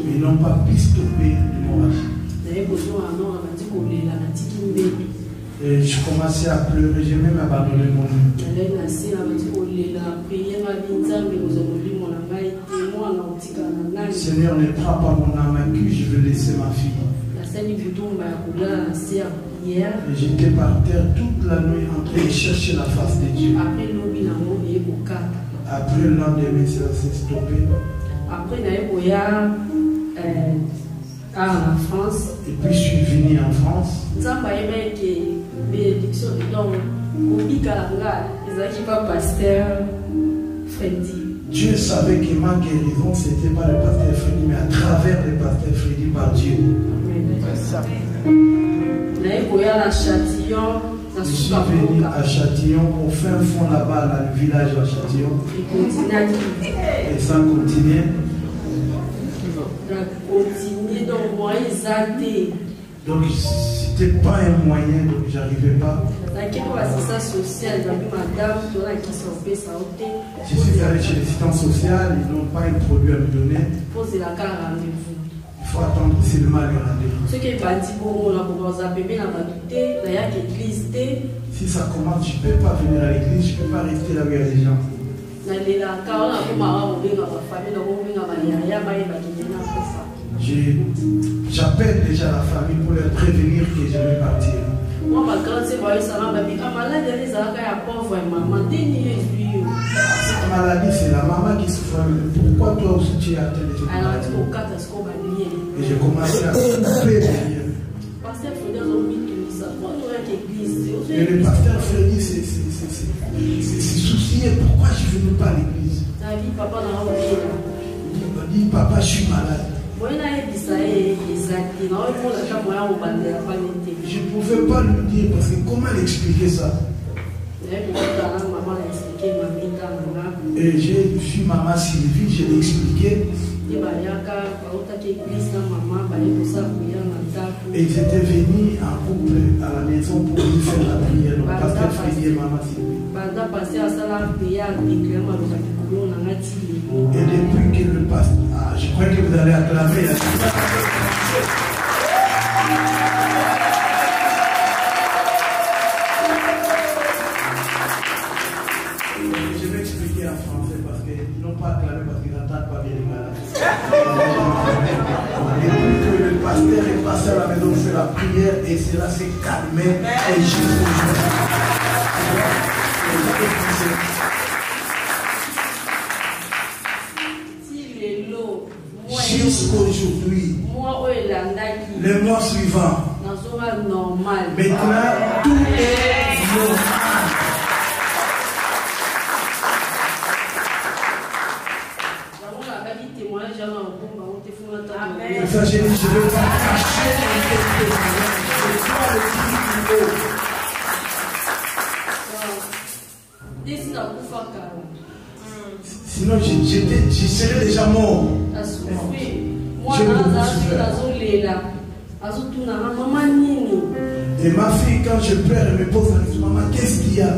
Ils n'ont pas pu stopper l'hémorragie. Et je commençais à pleurer, j'ai même abandonné mon lit. Seigneur, ne prends pas mon âme à cul, je veux laisser ma fille. Et j'étais par terre toute la nuit en train de chercher la face de Dieu. Après le lendemain, ça s'est stoppé. Après, en France. Et puis je suis venu en France. Dieu savait que ma guérison, ce n'était pas le pasteur Freddy, mais à travers le pasteur Freddy par Dieu. Je suis venu à Châtillon, au fin fond là-bas, dans le village à Châtillon. Et ça continuait. Donc c'était pas un moyen, donc j'arrivais pas. Je suis allé chez l'assistant social, ils n'ont pas un produit à me donner. Il faut attendre seulement le rendez-vous. Si ça commence, je ne peux pas venir à l'église, je ne peux pas rester là où il y a des gens. J'appelle déjà la famille pour leur prévenir que je vais partir. Cette maladie, c'est la maman qui souffre. Pourquoi toi aussi tu es atteint de cette maladie? Et j'ai commencé à couper les liens. Et le pasteur Freddy s'est soucié. Pourquoi je ne venais pas à l'église? Il m'a dit, papa, je suis malade. Je ne pouvais pas lui dire parce que comment l'expliquer ça? Et j'ai vu maman Sylvie, je l'ai expliqué. Et ils étaient venus en couple à la maison pour lui faire la prière. Donc, pasteur Freddy et maman Sylvie. Et depuis que le pasteur... Ah, je crois que vous allez acclamer la Je vais expliquer en français parce qu'ils n'ont pas acclamé parce qu'ils n'entendent pas bien les malades. Et depuis que le pasteur est passé à la maison faire la prière et cela s'est calmé et jusqu'aujourd'hui, le mois suivant, maintenant tout est normal. Ça, j'ai dit, je ne vais pas cacher mon témoignage. C'est toi le fils. Sinon, je serais déjà mort. Et ma fille, quand je pleure, elle me pose la question, maman, qu'est-ce qu'il y a?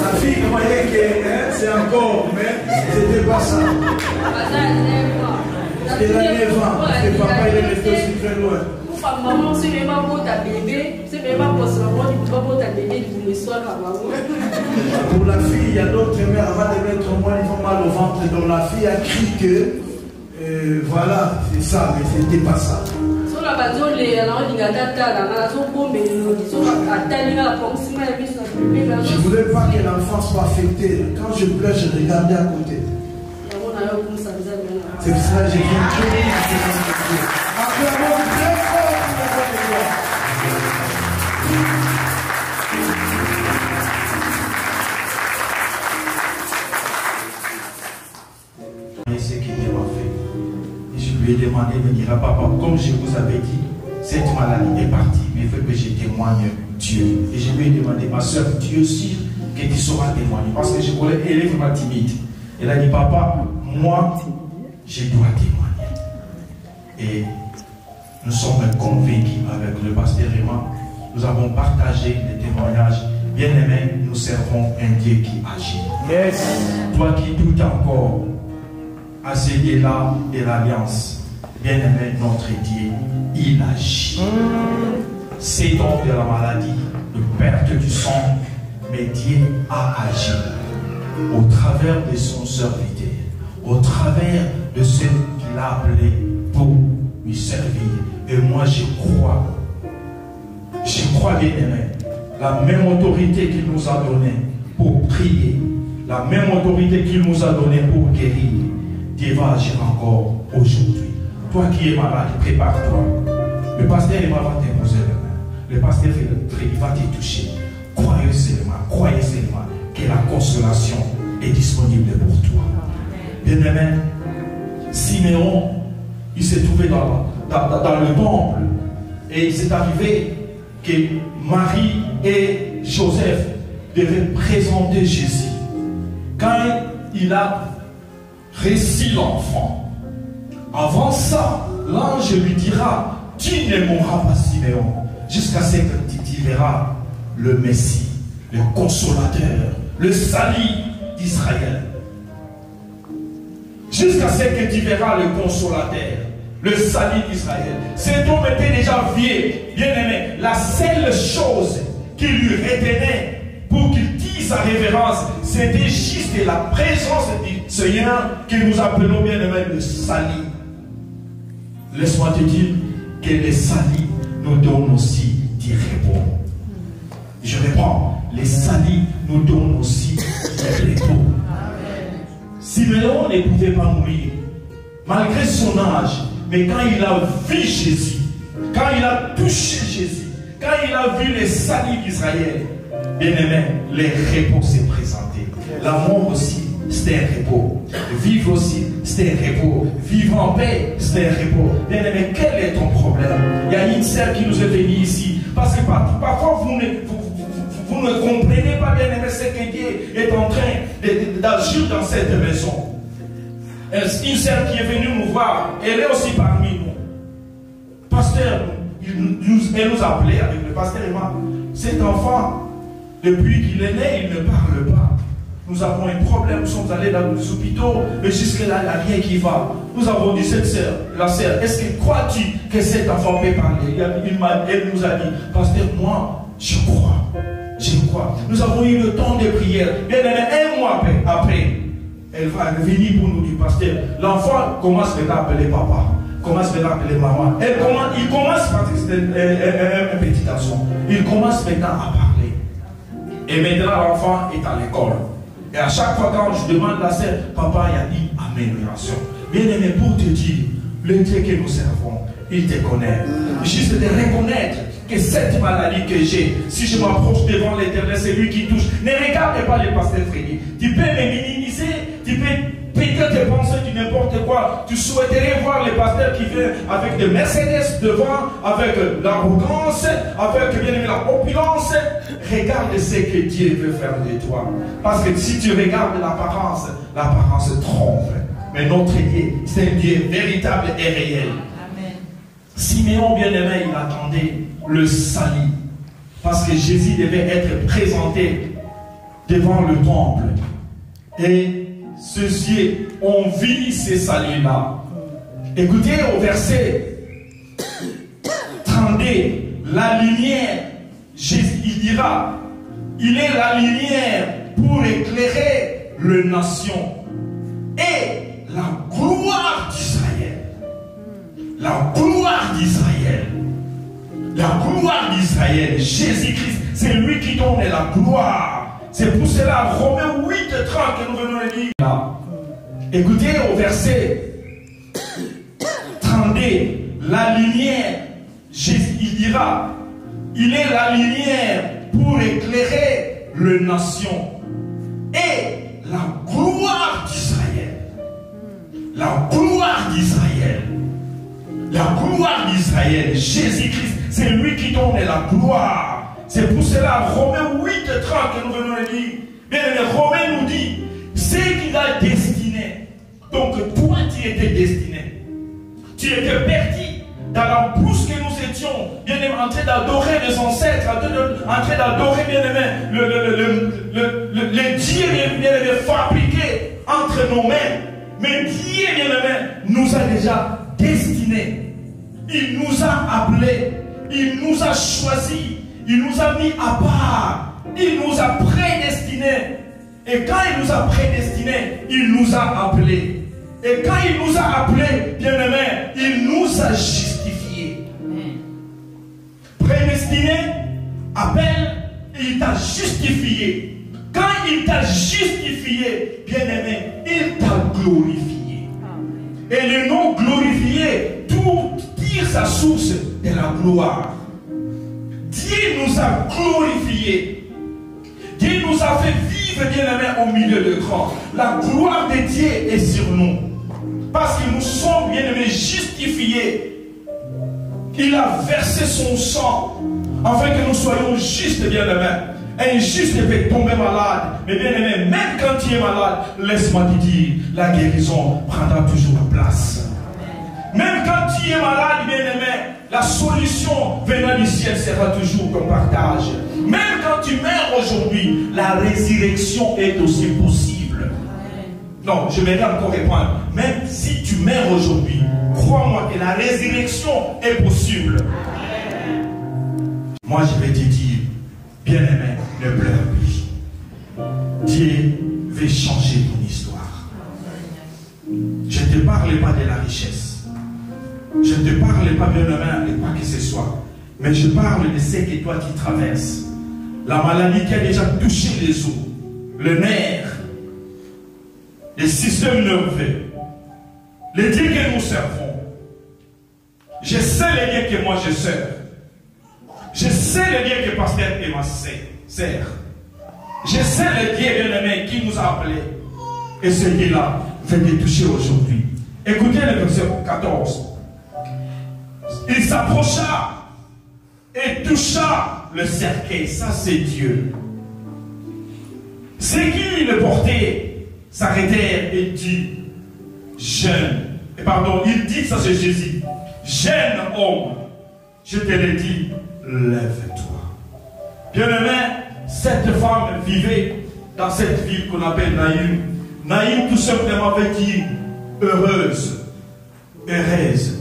Ma fille croyait que c'est encore, mais c'était pas ça. Elle a 9 ans, parce que papa il est resté aussi très loin. Maman, c'est même pas pour ta bébé, c'est même pas pour ta bébé qui me soit comme pour la fille, il y a d'autres mères, avant de mettre au moins, ils font mal au ventre. Donc la fille a crié que, voilà, c'est ça, mais c'était pas ça. Je ne voulais pas que l'enfant soit affecté. Quand je pleure, je regardais à côté. C'est pour ça que j'ai fait ce qu'il m'a fait. Et je lui ai demandé de me dire à papa, comme je vous avais dit, cette maladie est partie, mais il faut que je témoigne Dieu. Et je lui ai demandé, ma soeur, Dieu sûr que tu sauras témoigner. Parce que je voulais élever ma timide. Elle a dit, papa, moi, je dois témoigner. Et nous sommes convaincus avec le pasteur Emma. nous avons partagé les témoignages. Bien-aimés, nous servons un Dieu qui agit. Yes. Toi qui doutes encore à ce Dieu-là et l'alliance, bien-aimé, notre Dieu, il agit. C'est donc de la maladie, de perte du sang, mais Dieu a agi au travers de son serviteur, au travers de ceux qu'il a appelés pour lui servir. Et moi, je crois, bien-aimé, la même autorité qu'il nous a donnée pour prier, la même autorité qu'il nous a donnée pour guérir, Dieu va agir encore aujourd'hui. Toi qui es malade, prépare-toi. Le pasteur Emma va t'imposer la main. Le pasteur Freddy va te toucher. Croyez seulement que la consolation est disponible pour toi. Bien-aimé, Siméon, il s'est trouvé dans le temple et il s'est arrivé que Marie et Joseph devaient présenter Jésus. Quand il a reçu l'enfant, avant ça, l'ange lui dira: tu ne mourras pas, Siméon, jusqu'à ce que tu verras le Messie, le consolateur, le salut d'Israël. Jusqu'à ce que tu verras le consolateur, le salut d'Israël. Cet homme était déjà vieux, bien aimé. La seule chose qui lui retenait pour qu'il dise sa révérence, c'était juste la présence du Seigneur que nous appelons, bien aimé, le salut. Laisse-moi te dire que le salut nous donne aussi du repos. Je reprends, le salut nous donne aussi du repos. Siméon ne pouvait pas mourir, malgré son âge. Mais quand il a vu Jésus, quand il a touché Jésus, quand il a vu les saluts d'Israël, bien aimé, le repos s'est présenté. La mort aussi, c'était un repos. Vivre aussi, c'était un repos. Vivre en paix, c'était un repos. Bien aimé, quel est ton problème? Il y a une sœur qui nous est venue ici. Parce que parfois vous ne comprenez pas, bien aimé, ce que Dieu est en train d'agir dans cette maison. Une sœur qui est venue nous voir, elle est aussi parmi nous. Pasteur, elle nous a appelé avec le pasteur Emma. Cet enfant, depuis qu'il est né, il ne parle pas. Nous avons un problème, nous sommes allés dans les hôpitaux, mais jusque-là, il n'y a rien qui va. Nous avons dit, cette sœur, la sœur, est-ce que crois-tu que cet enfant peut parler? Elle nous a dit, pasteur, moi, je crois. Je crois. Nous avons eu le temps de prière. Bien aimé, un mois après, elle va venir pour nous dire, pasteur, l'enfant commence maintenant à appeler papa, commence maintenant à appeler maman. Il commence, parce que c'est un petit garçon, il commence maintenant à parler. Et maintenant, l'enfant est à l'école. Et à chaque fois quand je demande à la sœur, papa, il y a une amélioration. Bien aimé, pour te dire, le Dieu que nous servons, il te connaît. Juste de reconnaître que cette maladie que j'ai, si je m'approche devant l'Éternel, c'est lui qui touche. Ne regarde pas les pasteurs Freddy. Tu peux me minimiser, tu peux peut-être penser du n'importe quoi. Tu souhaiterais voir les pasteurs qui viennent avec des Mercedes devant, avec l'arrogance, avec bien aimé la opulence. Regarde ce que Dieu veut faire de toi. Parce que si tu regardes l'apparence trompe. Mais notre Dieu, c'est un Dieu véritable et réel. Amen. Siméon, bien aimé, il attendait le salut. Parce que Jésus devait être présenté devant le temple. Et ceux yeux ont vu ces saluts-là. Écoutez au verset 32, la lumière, Jésus, il dira, il est la lumière pour éclairer les nations et la gloire d'Israël. La gloire d'Israël. La gloire d'Israël, Jésus-Christ, c'est lui qui donne la gloire. C'est pour cela, Romains 8:30 que nous venons de lire là. Écoutez au verset 32, la lumière, Jésus, il dira, il est la lumière pour éclairer les nations et la gloire d'Israël. La gloire d'Israël. La gloire d'Israël, Jésus-Christ, c'est lui qui donne la gloire. C'est pour cela, Romains 8:30 que nous venons de lire. Bien aimé, Romains nous dit, c'est qu'il a destiné. Donc toi, tu étais destiné. Tu étais perdu dans la brousse que nous étions, bien aimé, en train d'adorer les ancêtres, en train d'adorer, bien aimé, les dieux, bien aimé, fabriqués entre nos mains. Mais Dieu, bien aimé, nous a déjà destinés. Il nous a appelés, il nous a choisis, il nous a mis à part, il nous a prédestinés. Et quand il nous a prédestinés, il nous a appelés. Et quand il nous a appelés, bien-aimés, il nous a justifiés. Prédestiné, appelle, il t'a justifié. Quand il t'a justifié, bien-aimé, il t'a glorifié. Et le nom glorifié, tout tire sa source de la gloire. Dieu nous a glorifiés. Dieu nous a fait vivre, bien-aimé, au milieu de grands. La gloire de Dieu est sur nous. Parce que nous sommes, bien-aimés, justifiés. Il a versé son sang afin que nous soyons justes, bien-aimés. Un juste peut tomber malade. Mais bien-aimé, même quand tu es malade, laisse-moi te dire, la guérison prendra toujours place. Même quand tu es malade, bien-aimé, la solution venant du ciel sera toujours ton partage. Même quand tu meurs aujourd'hui, la résurrection est aussi possible. Non, je vais encore répondre. Même si tu meurs aujourd'hui, crois-moi que la résurrection est possible. Moi, je vais te dire, bien-aimé, ne pleure plus. Dieu veut changer ton histoire. Je ne te parle pas de la richesse. Je ne te parle pas, bien-aimé, de quoi que ce soit. Mais je parle de ce que toi tu traverses. La maladie qui a déjà touché les os, le nerf, le système nerveux, les dieux que nous servons. Je sais les dieux que moi je sers. Je sais les dieux que pasteur Emma sert. Je sais les dieux, bien-aimés, qui nous a appelés. Et ce Dieu-là fait te toucher aujourd'hui. Écoutez le verset 14. Il s'approcha et toucha le cercueil. Ça, c'est Dieu. Ceux qui le portaient s'arrêtèrent et dit, jeune, et pardon, il dit, ça c'est Jésus, jeune homme, je te le dis, lève-toi. Bien-aimé, cette femme vivait dans cette ville qu'on appelle Naïm. Naïm, tout simplement, veut dire heureuse. Heureuse.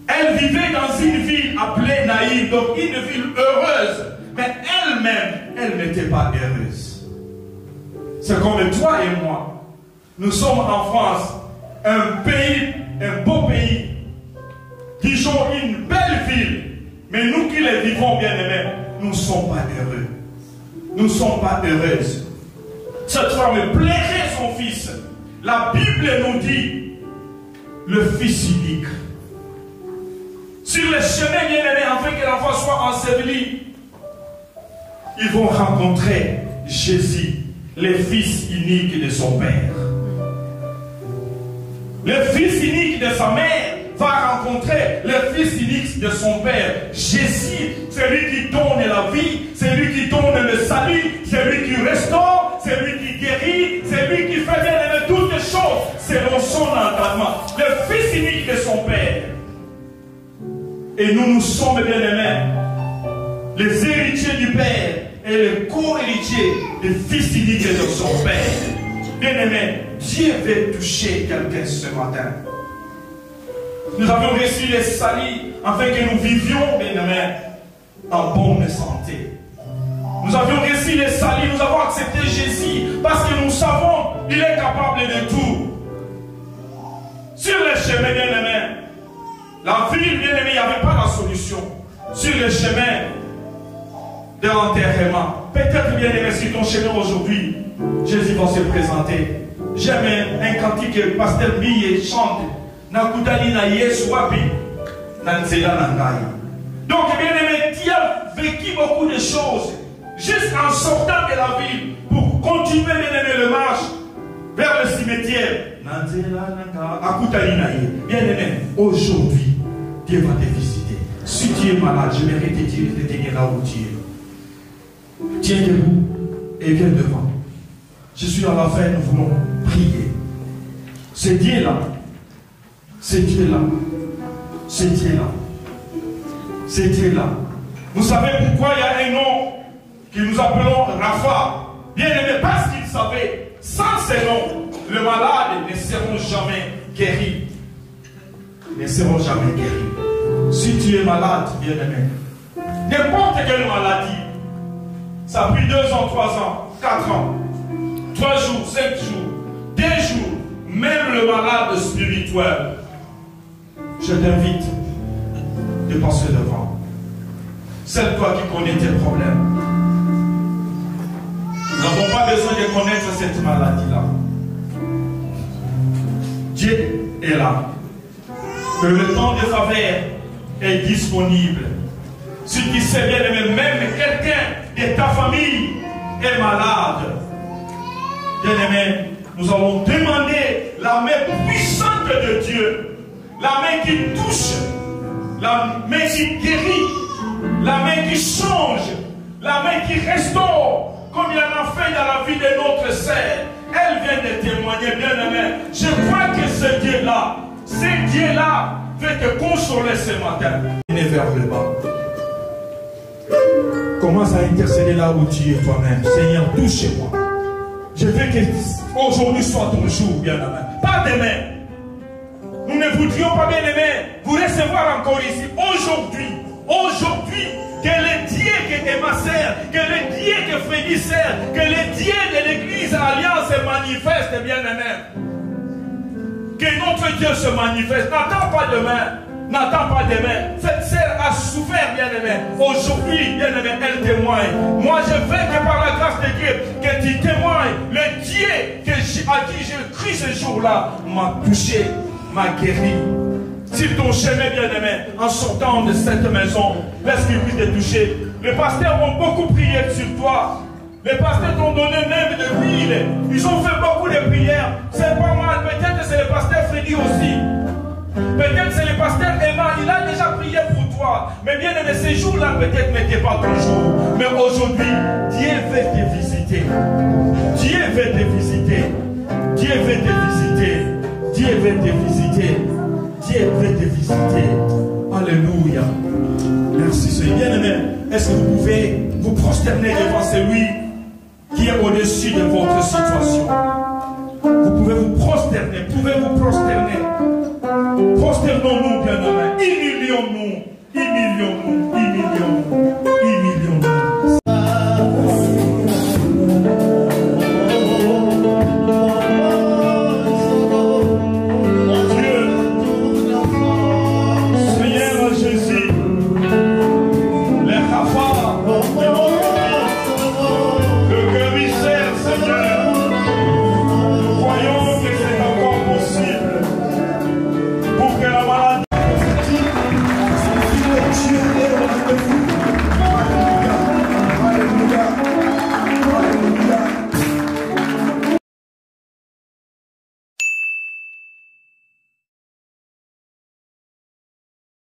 Elle vivait dans une ville appelée Naïm, donc une ville heureuse. Mais elle-même, elle n'était pas heureuse. C'est comme toi et moi. Nous sommes en France, un pays, un beau pays. Disons une belle ville. Mais nous qui les vivons, bien aimés, nous ne sommes pas heureux. Nous ne sommes pas heureuses. Cette femme plairait son fils. La Bible nous dit, le fils unique. Sur le chemin, bien aimé, afin que l'enfant soit enseveli, ils vont rencontrer Jésus, le fils unique de son père. Le fils unique de sa mère va rencontrer le fils unique de son père. Jésus, c'est lui qui donne la vie, c'est lui qui donne le salut, c'est lui qui restaure, c'est lui qui guérit, c'est lui qui fait bien aimer toutes les choses selon son entendement. Le fils unique de son père. Et nous, nous sommes bien aimés, les héritiers du père et les co-héritiers des fils uniques de son père. Bien aimé, Dieu veut toucher quelqu'un ce matin. Nous avons reçu les salis afin que nous vivions, bien aimé, en bonne santé. Nous avions reçu les salis, nous avons accepté Jésus parce que nous savons qu'il est capable de tout. Sur le chemin, bien aimé, la ville, bien aimé, il n'y avait pas la solution. Sur le chemin de l'enterrement, peut-être, bien aimé, sur ton chemin aujourd'hui, Jésus va se présenter. J'aime un cantique que Pasteur Biye chante. Nakutali na Yesu wapi nanzela nangai. Donc, bien aimé, tu as vécu beaucoup de choses juste en sortant de la ville pour continuer, bien aimé, le marche vers le cimetière. Nanzela nangai. Akutali na Ye. Bien aimé, aujourd'hui, Dieu va te visiter. Si tu es malade, je vais te dire de tenir là où tu es. Tiens debout et viens devant. Je suis à la fin, nous voulons prier. C'est Dieu là. C'est Dieu là. C'est Dieu là. C'est Dieu-là. Vous savez pourquoi il y a un nom que nous appelons Rapha? Bien aimé, parce qu'il savait, sans ces noms, les malades ne seront jamais guéris. Ils ne seront jamais guéris. Si tu es malade, bien aimé, n'importe quelle maladie, ça a pris 2 ans, 3 ans, 4 ans, 3 jours, 5 jours, 2 jours, même le malade spirituel, je t'invite de passer devant. C'est toi qui connais tes problèmes. Nous n'avons pas besoin de connaître cette maladie-là. Dieu est là. Que le temps de faveur est disponible. Si tu sais bien aimé, même quelqu'un de ta famille est malade, bien aimé, nous allons demander la main puissante de Dieu, la main qui touche, la main qui guérit, la main qui change, la main qui restaure, comme il en a fait dans la vie de notre sœur. Elle vient de témoigner, bien aimé. Je crois que ce Dieu-là veut te consoler ce matin. Et vers le bas. Commence à intercéder là où tu es toi-même. Seigneur, touche-moi. Je veux que aujourd'hui soit ton jour, bien aimé. Pas demain. Nous ne voudrions pas, bien aimé, vous recevoir encore ici. Aujourd'hui, que le Dieu qui est ma sœur, que le Dieu qui est Freddy sœur, que le Dieu de l'église Alliance se manifeste, bien aimé. Que notre Dieu se manifeste. N'attends pas demain. N'attends pas demain. Cette sœur a souffert, bien aimé. Aujourd'hui, bien aimé, elle témoigne. Moi, je veux que par la grâce de Dieu, que tu témoignes. Le Dieu à qui j'ai cru ce jour-là m'a touché, m'a guéri. Sur ton chemin, bien aimé, en sortant de cette maison, laisse qu'il puisse te toucher. Les pasteurs ont beaucoup prié sur toi. Les pasteurs t'ont donné même de l'huile. Ils ont fait beaucoup de prières. C'est pas mal. Peut-être que c'est le pasteur Freddy aussi. Peut-être que c'est le pasteur Emma. Il a déjà prié pour toi. Mais bien aimé, ces jours-là, peut-être n'étaient pas ton jour. Mais aujourd'hui, Dieu veut te visiter. Dieu veut te visiter. Dieu veut te visiter. Dieu veut te visiter. Dieu veut te visiter. Alléluia. Merci Seigneur. Bien aimé, est-ce que vous pouvez vous prosterner devant celui qui est au-dessus de votre situation? Vous pouvez vous prosterner. Prosternons-nous, bien aimé. Humilions-nous.